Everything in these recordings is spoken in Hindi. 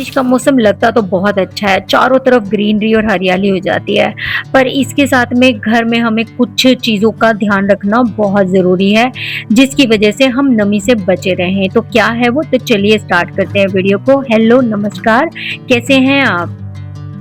बारिश का मौसम लगता तो बहुत अच्छा है, चारों तरफ ग्रीनरी और हरियाली हो जाती है। पर इसके साथ में घर में हमें कुछ चीज़ों का ध्यान रखना बहुत ज़रूरी है, जिसकी वजह से हम नमी से बचे रहें। तो क्या है वो? तो चलिए स्टार्ट करते हैं वीडियो को। हेलो, नमस्कार, कैसे हैं आप?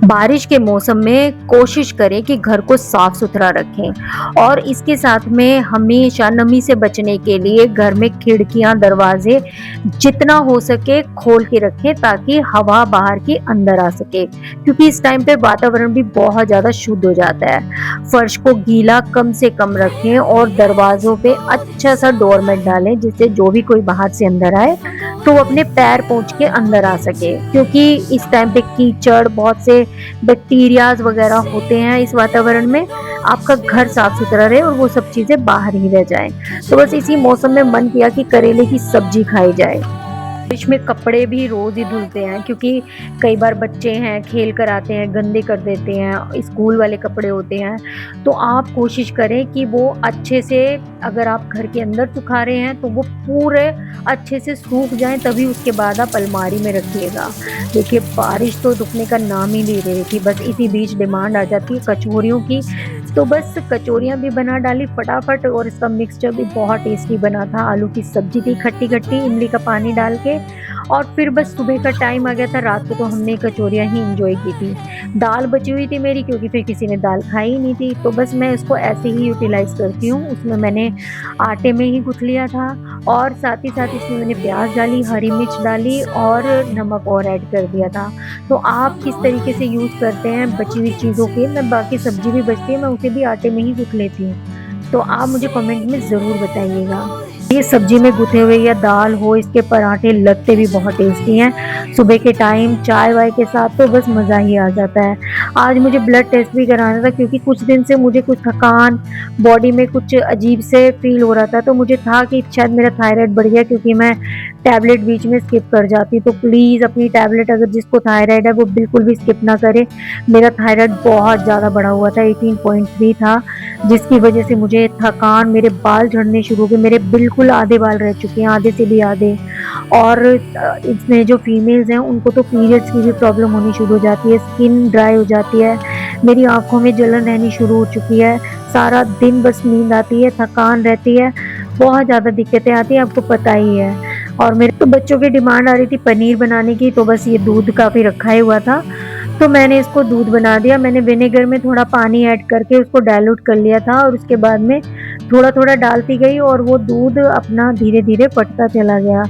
बारिश के मौसम में कोशिश करें कि घर को साफ-सुथरा रखें और इसके साथ में हमेशा नमी से बचने के लिए घर में खिड़कियाँ, दरवाज़े जितना हो सके खोल के रखें ताकि हवा बाहर की अंदर आ सके। क्योंकि इस टाइम पे वातावरण भी बहुत ज़्यादा शुद्ध हो जाता है। फर्श को गीला कम से कम रखें और दरवाज़ों पे अच्छा-सा डोरमैट डालें जिससे जो भी कोई बाहर से अंदर आए तो वो अपने पैर पोंछ के अंदर आ सके। क्योंकि इस टाइम पे कीचड़, बहुत से बैक्टीरियाज वगैरह होते हैं इस वातावरण में। आपका घर साफ सुथरा रहे और वो सब चीजें बाहर ही रह जाएं। तो बस इसी मौसम में मन किया कि करेले की सब्जी खाई जाए। इसमें कपड़े भी रोज ही धुलते हैं क्योंकि कई बार बच्चे हैं खेल कर आते हैं, गंदे कर देते हैं, स्कूल वाले कपड़े होते हैं। तो आप कोशिश करें कि वो अच्छे से, अगर आप घर के अंदर सुखा रहे हैं तो वो पूरे अच्छे से सूख जाएं, तभी उसके बाद आप अलमारी में रखिएगा। देखिए बारिश तो रुकने का नाम ही नहीं ले रही थी, बस इसी बीच डिमांड आ जाती है कचौरियों की। तो बस कचौरियाँ भी बना डाली फटाफट और इसका मिक्सचर भी बहुत टेस्टी बना था। आलू की सब्जी थी खट्टी-खट्टी, इमली का पानी डाल के। और फिर बस सुबह का टाइम आ गया था, रात को तो हमने कचौरियाँ ही एंजॉय की थी। दाल बची हुई थी मेरी क्योंकि फिर किसी ने दाल खाई ही नहीं थी, तो बस मैं इसको ऐसे ही यूटिलाइज़ करती हूँ। उसमें मैंने आटे में ही गूँथ लिया था और साथ ही साथ इसमें मैंने प्याज़ डाली, हरी मिर्च डाली और नमक और ऐड कर दिया था। तो आप किस तरीके से यूज़ करते हैं बची हुई चीज़ों के? मैं बाकी सब्ज़ी भी बचती है, मैं उसे भी आटे में ही गूँथ लेती हूँ। तो आप मुझे कमेंट में ज़रूर बताइएगा। ये सब्जी में गुथे हुए या दाल हो, इसके पराठे लगते भी बहुत टेस्टी हैं। सुबह के टाइम चाय वाय के साथ तो बस मज़ा ही आ जाता है। आज मुझे ब्लड टेस्ट भी कराना था क्योंकि कुछ दिन से मुझे कुछ थकान, बॉडी में कुछ अजीब से फील हो रहा था। तो मुझे था कि शायद मेरा थायराइड बढ़ गया क्योंकि मैं टैबलेट बीच में स्किप कर जाती। तो प्लीज़ अपनी टैबलेट, अगर जिसको थायराइड है वो बिल्कुल भी स्किप ना करे। मेरा थायराइड बहुत ज़्यादा बढ़ा हुआ था, 18.3 था, जिसकी वजह से मुझे थकान, मेरे बाल झड़ने शुरू हो गए। मेरे बिल्कुल आधे बाल रह चुके हैं, आधे से भी आधे। और इसमें जो फीमेल्स हैं उनको तो पीरियड्स की भी प्रॉब्लम होनी शुरू हो जाती है, स्किन ड्राई हो जाती है, मेरी आँखों में जलन रहनी शुरू हो चुकी है, सारा दिन बस नींद आती है, थकान रहती है, बहुत ज़्यादा दिक्कतें आती हैं, आपको पता ही है। और मेरे तो बच्चों की डिमांड आ रही थी पनीर बनाने की, तो बस ये दूध काफ़ी रखा ही हुआ था, तो मैंने इसको दूध बना दिया। मैंने विनेगर में थोड़ा पानी ऐड करके उसको डाइल्यूट कर लिया था और उसके बाद में थोड़ा-थोड़ा डालती गई और वो दूध अपना धीरे-धीरे फटता चला गया।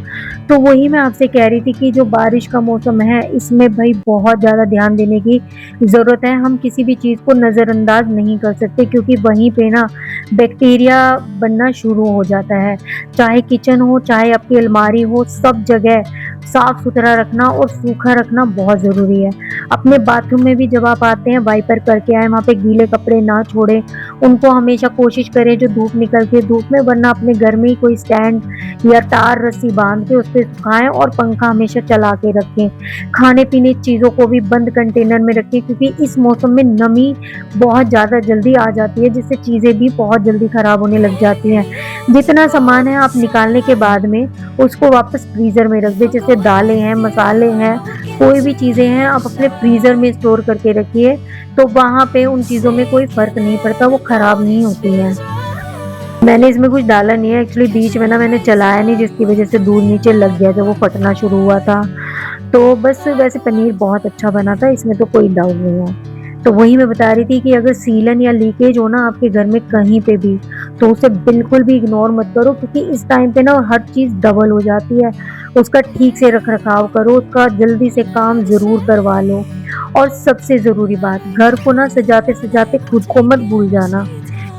तो वही मैं आपसे कह रही थी कि जो बारिश का मौसम है इसमें भई बहुत ज़्यादा ध्यान देने की ज़रूरत है। हम किसी भी चीज़ को नज़रअंदाज नहीं कर सकते क्योंकि वहीं पे ना बैक्टीरिया बनना शुरू हो जाता है। चाहे किचन हो, चाहे आपकी अलमारी हो, सब जगह साफ-सुथरा रखना और सूखा रखना बहुत ज़रूरी है। अपने बाथरूम में भी जब आप आते हैं वाइपर करके आएँ, वहाँ पे गीले कपड़े ना छोड़ें। उनको हमेशा कोशिश करें जो धूप निकलती है धूप में, वरना अपने घर में ही कोई स्टैंड या तार रस्सी बांध के उस पे सुखाएँ और पंखा हमेशा चला के रखें। खाने-पीने की चीज़ों को भी बंद कंटेनर में रखें क्योंकि इस मौसम में नमी बहुत ज़्यादा जल्दी आ जाती है, जिससे चीज़ें भी बहुत जल्दी खराब होने लग जाती हैं। जितना सामान है आप निकालने के बाद में उसको वापस फ्रीज़र में रख दें। जैसे दालें हैं, मसाले हैं, कोई भी चीज़ें हैं आप अपने फ्रीज़र में स्टोर करके रखिए, तो वहाँ पे उन चीज़ों में कोई फ़र्क नहीं पड़ता, वो ख़राब नहीं होती हैं। मैंने इसमें कुछ डाला नहीं है एक्चुअली, बीच में ना मैंने चलाया नहीं जिसकी वज़ह से दूध नीचे लग गया जब वो फटना शुरू हुआ था। तो बस वैसे पनीर बहुत अच्छा बना था, इसमें तो कोई डाउट नहीं है। तो वही मैं बता रही थी कि अगर सीलन या लीकेज हो ना आपके घर में कहीं पे भी, तो उसे बिल्कुल भी इग्नोर मत करो क्योंकि इस टाइम पे ना हर चीज़ डबल हो जाती है। उसका ठीक से रख-रखाव करो, उसका जल्दी से काम ज़रूर करवा लो। और सबसे ज़रूरी बात, घर को ना सजाते-सजाते खुद को मत भूल जाना,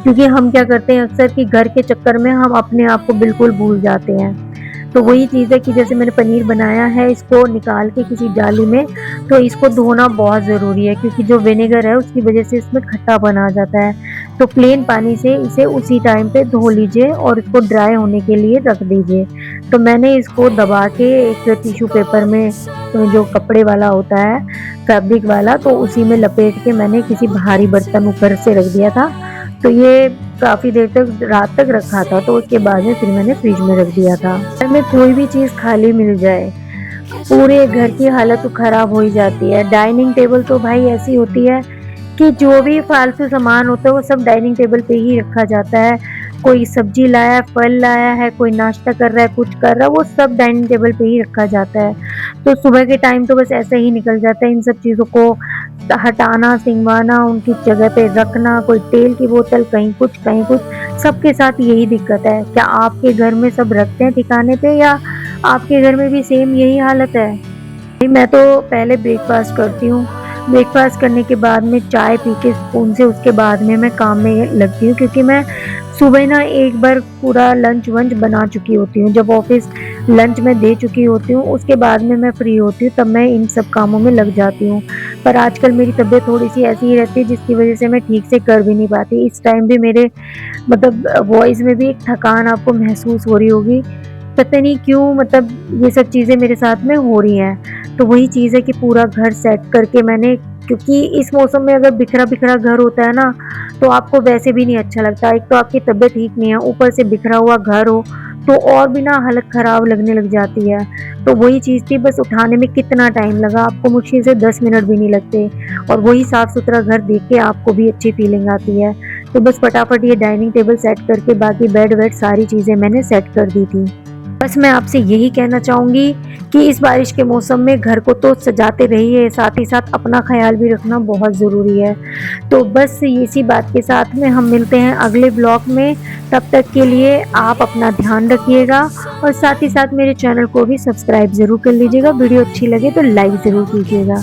क्योंकि हम क्या करते हैं अक्सर कि घर के चक्कर में हम अपने आप को बिल्कुल भूल जाते हैं। तो वही चीज़ है कि जैसे मैंने पनीर बनाया है, इसको निकाल के किसी जाली में, तो इसको धोना बहुत ज़रूरी है क्योंकि जो विनेगर है उसकी वजह से इसमें खट्टापन आ जाता है। तो प्लेन पानी से इसे उसी टाइम पे धो लीजिए और इसको ड्राई होने के लिए रख दीजिए। तो मैंने इसको दबा के एक टिश्यू पेपर में, तो जो कपड़े वाला होता है फैब्रिक वाला, तो उसी में लपेट के मैंने किसी भारी बर्तन ऊपर से रख दिया था। तो ये काफ़ी देर तक, रात तक रखा था, तो उसके बाद में फिर मैंने फ्रिज में रख दिया था। घर में कोई भी चीज़ खाली मिल जाए, पूरे घर की हालत तो खराब हो ही जाती है। डाइनिंग टेबल तो भाई ऐसी होती है कि जो भी फालतू सामान होता है वो सब डाइनिंग टेबल पे ही रखा जाता है। कोई सब्जी लाया है, फल लाया है, कोई नाश्ता कर रहा है, कुछ कर रहा है, वो सब डाइनिंग टेबल पे ही रखा जाता है। तो सुबह के टाइम तो बस ऐसे ही निकल जाता है इन सब चीज़ों को हटाना, सिंगवाना, उनकी जगह पे रखना, कोई तेल की बोतल कहीं कुछ, सबके साथ यही दिक्कत है। क्या आपके घर में सब रखते हैं ठिकाने पे या आपके घर में भी सेम यही हालत है? मैं तो पहले ब्रेकफ़ास्ट करती हूँ। ब्रेकफ़ास्ट करने के बाद में चाय पी के सुकून से उसके बाद में मैं काम में लगती हूँ, क्योंकि मैं सुबह ना एक बार पूरा लंच-वंच बना चुकी होती हूँ। जब ऑफ़िस लंच मैं दे चुकी होती हूँ, उसके बाद में मैं फ्री होती हूँ, तब मैं इन सब कामों में लग जाती हूँ। पर आजकल मेरी तबीयत थोड़ी-सी ऐसी ही रहती है जिसकी वज़ह से मैं ठीक से कर भी नहीं पाती। इस टाइम भी मेरे मतलब वॉइस में भी एक थकान आपको महसूस हो रही होगी। पता नहीं क्यों, मतलब ये सब चीज़ें मेरे साथ में हो रही हैं। तो वही चीज़ है कि पूरा घर सेट करके मैंने, क्योंकि इस मौसम में अगर बिखरा-बिखरा घर होता है ना, तो आपको वैसे भी नहीं अच्छा लगता। एक तो आपकी तबीयत ठीक नहीं है, ऊपर से बिखरा हुआ घर हो, तो और भी ना हालत ख़राब लगने लग जाती है। तो वही चीज़ थी, बस उठाने में कितना टाइम लगा, आपको मुश्किल से 10 मिनट भी नहीं लगते, और वही साफ-सुथरा घर देख के आपको भी अच्छी फीलिंग आती है। तो बस फटाफट ये डाइनिंग टेबल सेट करके बाकी बेड-वेड सारी चीज़ें मैंने सेट कर दी थी। बस मैं आपसे यही कहना चाहूँगी कि इस बारिश के मौसम में घर को तो सजाते रहिए, साथ ही साथ अपना ख़्याल भी रखना बहुत ज़रूरी है। तो बस इसी बात के साथ में हम मिलते हैं अगले ब्लॉग में। तब तक के लिए आप अपना ध्यान रखिएगा, और साथ ही साथ मेरे चैनल को भी सब्सक्राइब ज़रूर कर लीजिएगा। वीडियो अच्छी लगे तो लाइक ज़रूर कीजिएगा।